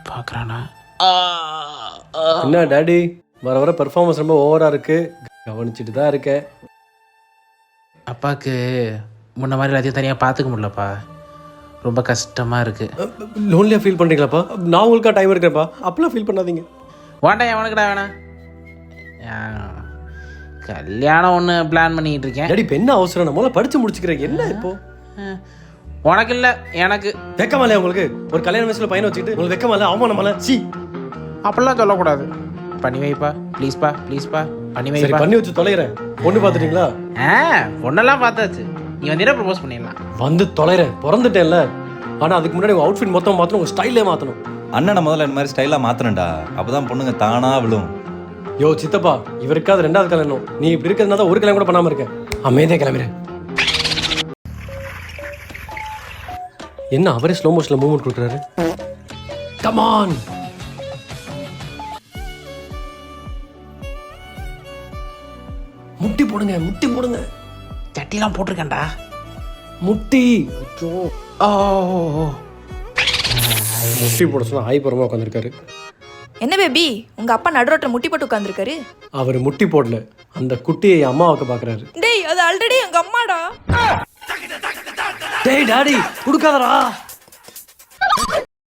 பார்க்குறானா? என்ன டாடி வர வர பெர்ஃபார்மன்ஸ் ரொம்ப ஓவராக இருக்குது, கவனிச்சுட்டு தான் இருக்கேன். அப்பாவுக்கு முன்ன மாதிரி எல்லாத்தையும் தனியாக பார்த்துக்க முடியலப்பா, ரொம்ப கஷ்டமாக இருக்குது. லோன்லியாக ஃபீல் பண்ணுறீங்களாப்பா? நான் உங்களுக்கா டைம் இருக்கிறேன்ப்பா, அப்பெல்லாம் ஃபீல் பண்ணாதீங்க. வாண்டா எவனுக்குடா வேணாம், கல்யாணம் ஒன்று பிளான் பண்ணிக்கிட்டு இருக்கேன். டாடி இப்போ என்ன அவசரம், நம்மளால படித்து முடிச்சுக்கிறேன். என்ன இப்போ உனக்கு இல்லை எனக்கு வெக்கமா இல்லையா உங்களுக்கு? ஒரு கல்யாண வயசுல பையனை வச்சுக்கிட்டு உங்களுக்கு வெக்கமா இல்லை, அவமானமால? சி, அப்படிலாம் சொல்லக்கூடாது. பண்ணி வைப்பா ப்ளீஸ்ப்பா, ப்ளீஸ்ப்பா பண்ணி சரி வைப்பா. பண்ணி வச்சு தொலைகிறேன். பொண்ணு பார்த்துட்டீங்களா? பொண்ணெல்லாம் பார்த்தாச்சு, நீ வந்து ப்ரப்போஸ் பண்ணிடலாம். வந்து தொலைகிறேன், பிறந்துட்டேன்ல. ஆனால் அதுக்கு முன்னாடி உங்கள் அவுட்ஃபிட் மொத்தம் மாற்றணும், உங்கள் ஸ்டைலே மாற்றணும். அண்ணனை முதல்ல இந்த மாதிரி ஸ்டைலாக மாற்றணும்டா, அப்போ தான் பொண்ணுங்க தானா விழும். யோ சித்தப்பா, இவருக்காவது ரெண்டாவது கல்யாணம், நீ இப்படி இருக்கிறதுனால தான் ஒரு கல்யாணம் கூட பண்ணாமல் இருக்கேன். அமைதியாக கிளம்புறேன். என்ன அவரே ஸ்லோ மோஷனில் மூவ்மெண்ட் கொடுக்குறாரு? கமான், முட்டி போடுங்க, முட்டி போடுங்க. சட்டிலாம் போட்டிருக்கேன்டா. முட்டி ஓ முட்டி போட சொன்னா ஆய்புறமா உட்காந்துருக்காரு. என்ன பேபி, உங்க அப்பா நடுரோட்டில் முட்டி போட்டு உட்காந்துருக்காரு? அவர் முட்டி போடல, அந்த குட்டியை அம்மாவுக்கு பாக்குறாரு. டேய், அது ஆல்ரெடி எங்க அம்மாடா. டேய் டாடி, கொடுக்காதடா.